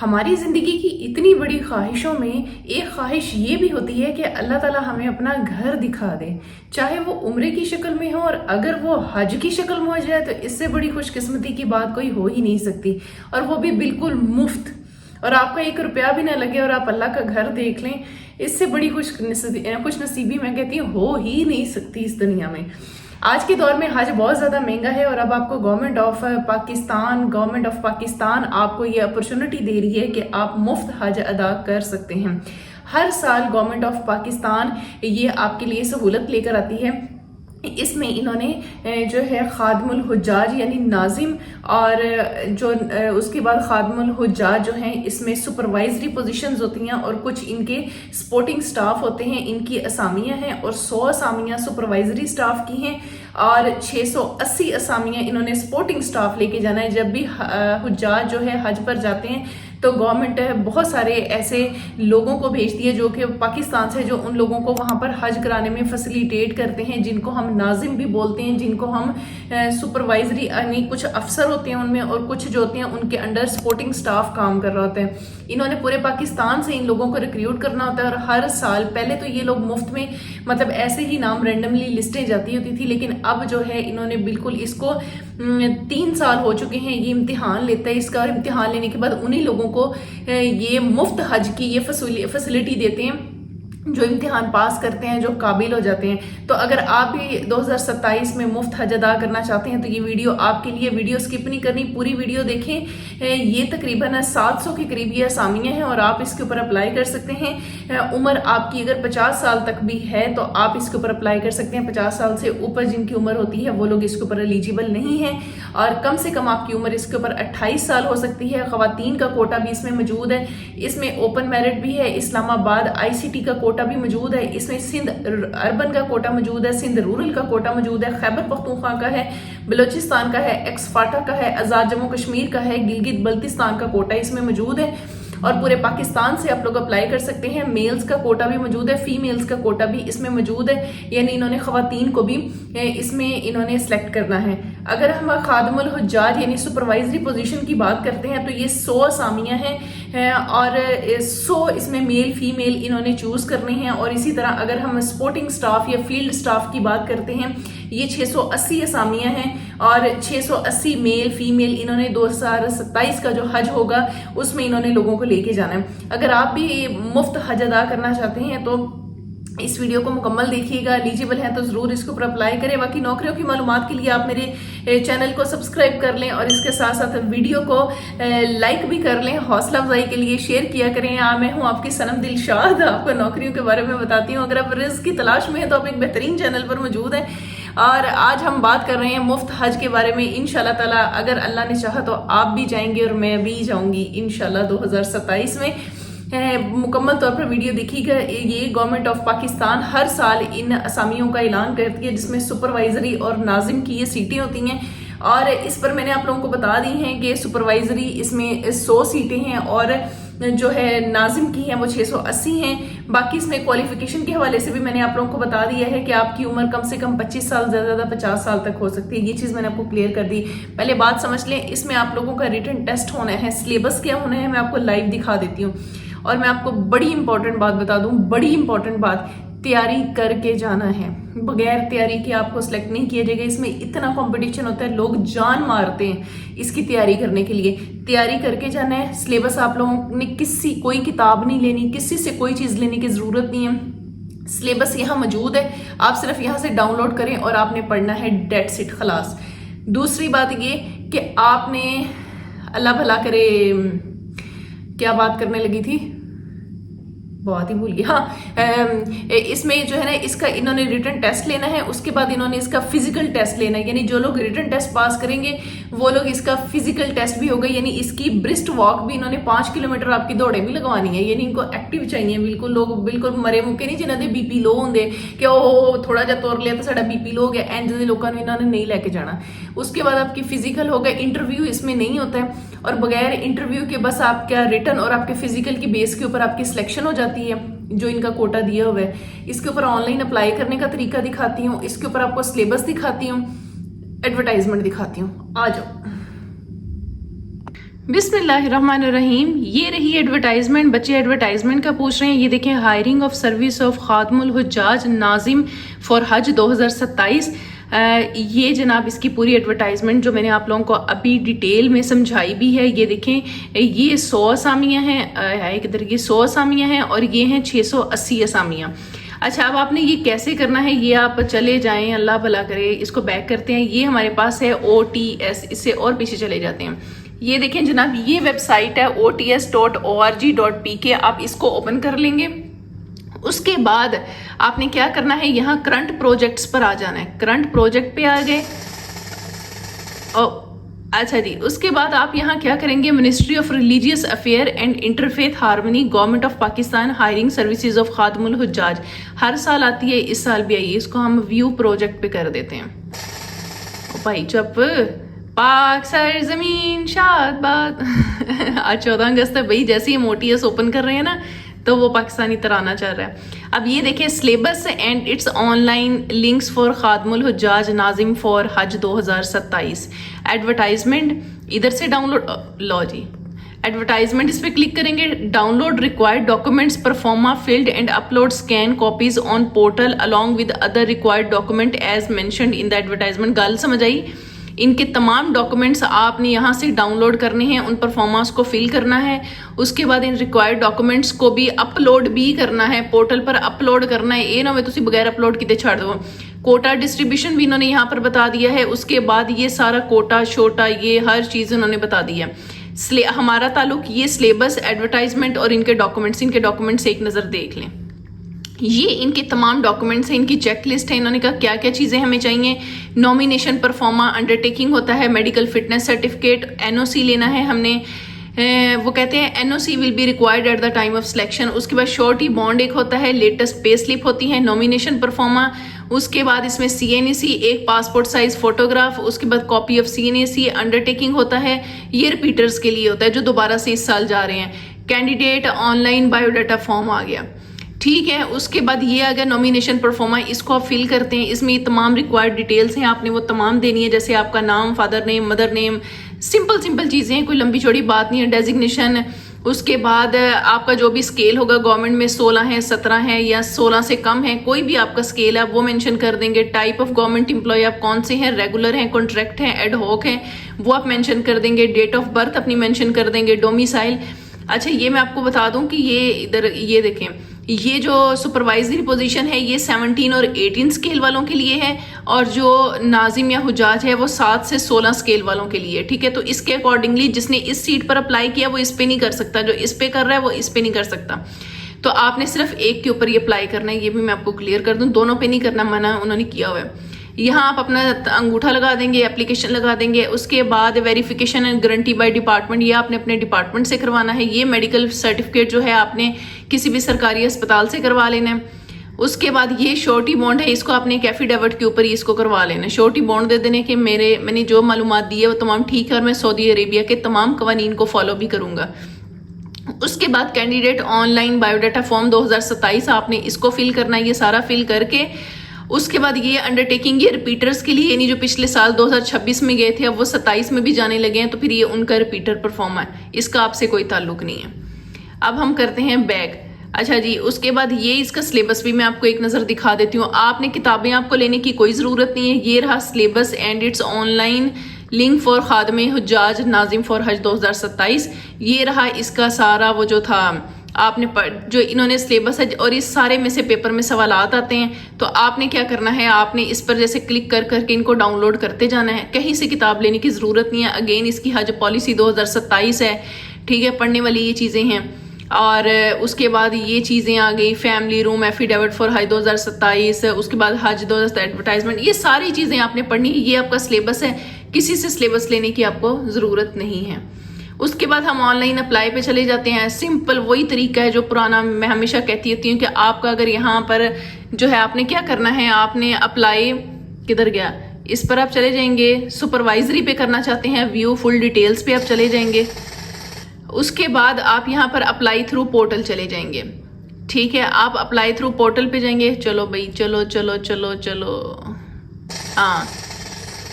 हमारी ज़िंदगी की इतनी बड़ी ख्वाहिशों में एक ख्वाहिश ये भी होती है कि अल्लाह ताला हमें अपना घर दिखा दे, चाहे वो उम्रे की शक्ल में हो, और अगर वो हज की शक्ल में हो जाए तो इससे बड़ी खुशकिस्मती की बात कोई हो ही नहीं सकती, और वो भी बिल्कुल मुफ्त, और आपका 1 रुपया भी ना लगे और आप अल्लाह का घर देख लें। इससे बड़ी खुशनसीबी मैं कहती हूँ हो ही नहीं सकती इस दुनिया में। आज के दौर में हज बहुत ज़्यादा महंगा है, और अब आपको गवर्नमेंट ऑफ पाकिस्तान आपको ये अपॉर्चुनिटी दे रही है कि आप मुफ्त हज अदा कर सकते हैं। हर साल गवर्नमेंट ऑफ पाकिस्तान ये आपके लिए सहूलत लेकर आती है। इसमें इन्होंने जो है खादमुल हुज्जाज यानी नाजिम, और जो उसके बाद खादमुल हुज्जाज जो हैं इसमें सुपरवाइजरी पोजीशंस होती हैं, और कुछ इनके सपोर्टिंग स्टाफ होते हैं, इनकी असामियां हैं, और 100 असामियां सुपरवाइजरी स्टाफ की हैं, और 680 असामियां इन्होंने सपोर्टिंग स्टाफ लेके जाना है। जब भी हुज्जाज जो है हज पर जाते हैं तो गवर्नमेंट बहुत सारे ऐसे लोगों को भेजती है जो कि पाकिस्तान से, जो उन लोगों को वहाँ पर हज कराने में फैसिलिटेट करते हैं, जिनको हम नाजिम भी बोलते हैं, जिनको हम सुपरवाइजरी यानी कुछ अफसर होते हैं उनमें, और कुछ जो होते हैं उनके अंडर सपोर्टिंग स्टाफ काम कर रहा होता है। इन्होंने पूरे पाकिस्तान से इन लोगों को रिक्रूट करना होता है, और हर साल पहले तो ये लोग मुफ्त में, मतलब ऐसे ही नाम रेंडमली लिस्टें जाती होती थी, लेकिन अब जो है इन्होंने बिल्कुल इसको 3 साल हो चुके हैं ये इम्तिहान लेता है इसका, और इम्तिहान लेने के बाद उन्हीं लोगों को ये मुफ्त हज की ये फैसिलिटी देते हैं जो इम्तिहान पास करते हैं, जो काबिल हो जाते हैं। तो अगर आप भी 2027 में मुफ्त हज अदा करना चाहते हैं तो ये वीडियो आपके लिए, वीडियो स्किप नहीं करनी, पूरी वीडियो देखें। ये तकरीबन 700 के करीब ये असामियाँ हैं, और आप इसके ऊपर अप्लाई कर सकते हैं। उम्र आपकी अगर 50 साल तक भी है तो आप इसके ऊपर अप्लाई कर सकते हैं। 50 साल से ऊपर जिनकी उम्र होती है वो लोग इसके ऊपर एलिजिबल नहीं है, और कम से कम आपकी उम्र इसके ऊपर 28 साल हो सकती है। खवातीन का कोटा भी इसमें मौजूद है, इसमें ओपन मेरिट भी है, इस्लामाबाद ICT का कोटा भी मौजूद है, इसमें सिंध अर्बन का कोटा मौजूद है, सिंध रूरल का कोटा मौजूद है, खैबर पख्तूनख्वा का है, बलोचिस्तान का है, एक्सफाटा का है, आजाद जम्मू कश्मीर का है, गिलगित बल्तिस्तान का कोटा इसमें मौजूद है, और पूरे पाकिस्तान से आप लोग अप्लाई कर सकते हैं। मेल्स का कोटा भी मौजूद है, फीमेल्स का कोटा भी इसमें मौजूद है, यानी इन्होंने खवातीन को भी इसमें इन्होंने सेलेक्ट करना है। अगर हम खादमुल हुज्जाज यानी सुपरवाइजरी पोजीशन की बात करते हैं तो ये 100 असामियां हैं, और 100 इसमें मेल फीमेल इन्होंने चूज करने हैं। और इसी तरह अगर हम सपोर्टिंग स्टाफ या फील्ड स्टाफ की बात करते हैं, ये 680 असामियां हैं, और 680 मेल फीमेल इन्होंने 2027 का जो हज होगा उसमें इन्होंने लोगों को लेके जाना है। अगर आप भी मुफ्त हज अदा करना चाहते हैं तो इस वीडियो को मुकम्मल देखिएगा, एलिजिबल हैं तो जरूर इसके ऊपर अप्लाई करें। बाकी नौकरियों की मालूमात के लिए आप मेरे चैनल को सब्सक्राइब कर लें, और इसके साथ साथ वीडियो को लाइक भी कर लें, हौसला अफजाई के लिए शेयर किया करें। मैं हूं आपकी सनम दिलशाद, आपको नौकरियों के बारे में बताती हूँ। अगर आप रिस्क की तलाश में हैं तो आप एक बेहतरीन चैनल पर मौजूद हैं, और आज हम बात कर रहे हैं मुफ्त हज के बारे में। इंशाल्लाह ताला अगर अल्लाह ने चाहा तो आप भी जाएंगे और मैं भी जाऊंगी इंशाल्लाह 2027 में। मुकम्मल तौर पर वीडियो देखिएगा। ये गवर्नमेंट ऑफ पाकिस्तान हर साल इन असामियों का ऐलान करती है, जिसमें सुपरवाइजरी और नाजिम की ये सीटें होती हैं, और इस पर मैंने आप लोगों को बता दी हैं कि सुपरवाइजरी इसमें 100 सीटें हैं, और जो है नाजिम की हैं वो 680 हैं। बाकी इसमें क्वालिफिकेशन के हवाले से भी मैंने आप लोगों को बता दिया है कि आपकी उम्र कम से कम 25 साल, ज़्यादा 50 साल तक हो सकती है। ये चीज़ मैंने आपको क्लियर कर दी। पहले बात समझ लें, इसमें आप लोगों का रिटन टेस्ट होना है, सिलेबस क्या होना है मैं आपको लाइव दिखा देती हूँ। और मैं आपको बड़ी इंपॉर्टेंट बात बता दूं, बड़ी इंपॉर्टेंट बात, तैयारी करके जाना है, बगैर तैयारी के आपको सिलेक्ट नहीं किया जाएगा। इसमें इतना कंपटीशन होता है, लोग जान मारते हैं इसकी तैयारी करने के लिए। तैयारी करके जाना है। सिलेबस आप लोगों ने कोई किताब नहीं लेनी, किसी से कोई चीज़ लेने की ज़रूरत नहीं है। सिलेबस यहाँ मौजूद है, आप सिर्फ यहाँ से डाउनलोड करें और आपने पढ़ना है, डेट्स इट, खलास। दूसरी बात ये कि आपने, अल्लाह भला करे, क्या बात करने लगी थी, बहुत ही भूल गई। हाँ, इसमें जो है ना, इसका इन्होंने रिटन टेस्ट लेना है, उसके बाद इन्होंने इसका फिजिकल टेस्ट लेना है। यानी जो लोग रिटन टेस्ट पास करेंगे वो लोग इसका फिजिकल टेस्ट भी होगा, यानी इसकी ब्रिस्ट वॉक भी इन्होंने 5 किलोमीटर आपकी दौड़े भी लगवानी है। यानी इनको एक्टिव चाहिए बिल्कुल, लोग बिल्कुल मरे मुके नहीं, जिन्होंने BP लो होंगे कि ओ थोड़ा जा तोड़ लिया तो साਡਾ BP लो हो गया, एंड जो लोगों ने इन्होंने नहीं लेके जाना। उसके बाद आपकी फिजिकल होगा, इंटरव्यू इसमें नहीं होता है, और बगैर इंटरव्यू के बस आपका रिटन और आपके फिजिकल की बेस के ऊपर आपकी सिलेक्शन हो जाती है, जो इनका कोटा दिया हुआ है। इसके ऊपर ऑनलाइन अप्लाई करने का तरीका दिखाती हूँ, इसके ऊपर आपको सिलेबस दिखाती हूँ, एडवर्टाइजमेंट दिखाती हूँ। आ जाओ। बिस्मिल्लाहिर्रहमानिर्रहीम। ये रही एडवर्टाइजमेंट। बच्चे एडवर्टाइजमेंट का पूछ रहे हैं। ये देखें, हायरिंग ऑफ सर्विस ऑफ खातमुल हुज्जाज नाजिम फॉर हज 2027। ये जनाब इसकी पूरी एडवर्टाइजमेंट जो मैंने आप लोगों को अभी डिटेल में समझाई भी है। ये देखें, ये 100 असामियाँ हैं, किधर ये 100 असामियाँ हैं और ये हैं 680 असामियाँ। अच्छा, अब आपने ये कैसे करना है, ये आप चले जाएं, अल्लाह भला करे। इसको बैक करते हैं। ये हमारे पास है OTS, इससे और पीछे चले जाते हैं। ये देखें जनाब, ये वेबसाइट है ots.org.pk। आप इसको ओपन कर लेंगे। उसके बाद आपने क्या करना है, यहाँ करंट प्रोजेक्ट्स पर आ जाना है। करंट प्रोजेक्ट पे आ गए। अच्छा जी, उसके बाद आप यहाँ क्या करेंगे, ministry of religious affair and interfaith harmony, government of Pakistan, hiring services of खातमुल Hujjaj. हर साल आती है, इस साल भी आई है। इसको हम व्यू प्रोजेक्ट पे कर देते हैं। ओ भाई चुप, पाक सर जमीन शाबाद। आज 14 अगस्त है भाई। जैसे ही हम OTS ओपन कर रहे हैं ना, तो वो पाकिस्तानी तराना चल रहा है। अब ये देखिए, syllabus and its online links for Khatmul हुज्जाज नाजिम फॉर हज 2027। एडवर्टाइजमेंट इधर से डाउनलोड, लो जी एडवर्टाइजमेंट, इस पर क्लिक करेंगे। Download required documents proforma filled and upload scan copies on portal along with other required document as mentioned in the advertisement. गल समझ आई? इनके तमाम डॉक्यूमेंट्स आपने यहाँ से डाउनलोड करने हैं, उन परफॉर्मेंस को फिल करना है। उसके बाद इन रिक्वायर्ड डॉक्यूमेंट्स को भी अपलोड भी करना है, पोर्टल पर अपलोड करना है। ये ना मैं तुसी बगैर अपलोड किते छड़ दो। कोटा डिस्ट्रीब्यूशन भी इन्होंने यहाँ पर बता दिया है। उसके बाद ये सारा कोटा शोटा ये हर चीज़ उन्होंने बता दी है। हमारा ताल्लुक ये सिलेबस, एडवर्टाइजमेंट और इनके डॉक्यूमेंट्स एक नज़र देख लें। ये इनके तमाम डॉक्यूमेंट्स हैं, इनकी चेकलिस्ट है। इन्होंने कहा क्या क्या चीज़ें हमें चाहिए। नॉमिनेशन परफॉर्मा अंडरटेकिंग होता है, मेडिकल फिटनेस सर्टिफिकेट, NOC लेना है हमने। वो कहते हैं NOC will be required at the time of selection. उसके बाद श्योरिटी बॉन्ड एक होता है, लेटेस्ट पे स्लिप होती है, नॉमिनेशन परफॉर्मा। उसके बाद इसमें CNAC, एक पासपोर्ट साइज फोटोग्राफ। उसके बाद कॉपी ऑफ CNAC। अंडरटेकिंग होता है, ये रिपीटर्स के लिए होता है जो दोबारा से इस साल जा रहे हैं। कैंडिडेट ऑनलाइन बायोडाटा फॉर्म आ गया, ठीक है। उसके बाद ये आ गया नॉमिनेशन परफॉर्मा। इसको आप फिल करते हैं। इसमें तमाम रिक्वायर्ड डिटेल्स हैं, आपने वो तमाम देनी है, जैसे आपका नाम, father name, mother name, simple चीज़ें हैं, कोई लंबी चौड़ी बात नहीं है। डेजिग्नेशन, उसके बाद आपका जो भी स्केल होगा, गवर्नमेंट में 16 है, 17 है या 16 से कम है, कोई भी आपका स्केल है वो मेंशन कर देंगे। टाइप ऑफ गवर्नमेंट एम्प्लॉय आप कौन से हैं, रेगुलर हैं, कॉन्ट्रैक्ट हैं, एड हॉक हैं, वो आप मेंशन कर देंगे। डेट ऑफ बर्थ अपनी मेंशन कर देंगे। डोमिसाइल। अच्छा, ये मैं आपको बता दूं कि ये इधर ये देखें, ये जो सुपरवाइजरी पोजीशन है ये 17 और 18 स्केल वालों के लिए है, और जो नाजिम या हुजाज है वो 7 से 16 स्केल वालों के लिए, ठीक है। तो इसके अकॉर्डिंगली जिसने इस सीट पर अप्लाई किया वो इस पे नहीं कर सकता, जो इस पे कर रहा है वो इस पे नहीं कर सकता। तो आपने सिर्फ एक के ऊपर ये अप्लाई करना है। ये भी मैं आपको क्लियर कर दूं, दोनों पे नहीं करना, मना उन्होंने किया हुआ है। यहाँ आप अपना अंगूठा लगा देंगे, एप्लीकेशन लगा देंगे। उसके बाद verification and guarantee by department, ये आपने अपने डिपार्टमेंट से करवाना है। ये मेडिकल सर्टिफिकेट जो है आपने किसी भी सरकारी अस्पताल से करवा लेना है। उसके बाद ये श्योरिटी बॉन्ड है, इसको आपने एक एफिडेविट के ऊपर ही इसको करवा लेना है। श्योरिटी बॉन्ड दे देने कि मैंने जो मालूमात दी है वो तमाम ठीक है और मैं सऊदी अरेबिया के तमाम कवानीन को फॉलो भी करूंगा। उसके बाद कैंडिडेट ऑनलाइन बायोडाटा फॉर्म 2027 आपने इसको फिल करना है। ये सारा फिल करके उसके बाद ये अंडरटेकिंग, ये रिपीटर्स के लिए, यानी जो पिछले साल 2026 में गए थे अब वो 27 में भी जाने लगे हैं, तो फिर ये उनका रिपीटर परफॉर्म है, इसका आपसे कोई ताल्लुक नहीं है। अब हम करते हैं बैक। अच्छा जी, उसके बाद ये इसका सिलेबस भी मैं आपको एक नज़र दिखा देती हूँ। आपने किताबें आपको लेने की कोई ज़रूरत नहीं है। ये रहा syllabus and its online link for खादमे हुज्जाज नाजिम फॉर हज 2027। ये रहा इसका सारा वो जो था आपने जो इन्होंने सिलेबस है, और इस सारे में से पेपर में सवालात आते हैं। तो आपने क्या करना है, आपने इस पर जैसे क्लिक कर करके इनको डाउनलोड करते जाना है। कहीं से किताब लेने की ज़रूरत नहीं है। अगेन इसकी हज पॉलिसी 2027 है, ठीक है, पढ़ने वाली ये चीज़ें हैं। और उसके बाद ये चीज़ें आ गई, फैमिली रूम, एफिडेविट फॉर हज 2027, उसके बाद हज 2027 एडवर्टाइजमेंट, ये सारी चीज़ें आपने पढ़नी है। ये आपका सिलेबस है, किसी से सिलेबस लेने की आपको ज़रूरत नहीं है। उसके बाद हम ऑनलाइन अप्लाई पे चले जाते हैं। सिंपल वही तरीका है जो पुराना मैं हमेशा कहती रहती हूँ कि आपका अगर यहाँ पर जो है आपने क्या करना है, आपने अप्लाई किधर गया, इस पर आप चले जाएंगे। सुपरवाइजरी पे करना चाहते हैं, व्यू फुल डिटेल्स पे आप चले जाएंगे। उसके बाद आप यहाँ पर अप्लाई थ्रू पोर्टल चले जाएंगे, ठीक है। आप अप्लाई थ्रू पोर्टल पे जाएंगे। चलो भाई, चलो चलो चलो चलो, हाँ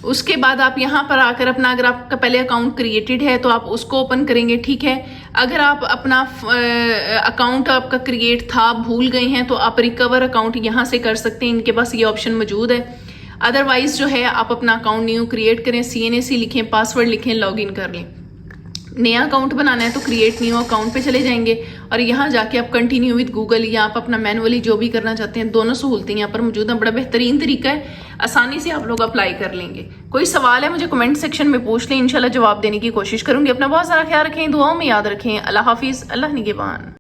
उसके बाद आप यहाँ पर आकर अपना, अगर आपका पहले अकाउंट क्रिएटेड है तो आप उसको ओपन करेंगे, ठीक है। अगर आप अपना अकाउंट आपका क्रिएट था भूल गए हैं तो आप रिकवर अकाउंट यहाँ से कर सकते हैं, इनके पास ये ऑप्शन मौजूद है। अदरवाइज जो है आप अपना अकाउंट न्यू क्रिएट करें, CNAC लिखें, पासवर्ड लिखें, लॉगिन कर लें। नया अकाउंट बनाना है तो क्रिएट न्यू अकाउंट पे चले जाएंगे और यहाँ जाके आप कंटिन्यू विद गूगल या आप अपना मैनुअली जो भी करना चाहते हैं, दोनों सहूलतें यहाँ पर मौजूद हैं। बड़ा बेहतरीन तरीका है, आसानी से आप लोग अप्लाई कर लेंगे। कोई सवाल है मुझे कमेंट सेक्शन में पूछ लें, इंशाल्लाह जवाब देने की कोशिश करूंगी। अपना बहुत सारा ख्याल रखें, दुआओं में याद रखें। अल्लाह हाफिज़, अल्लाह निगहबान।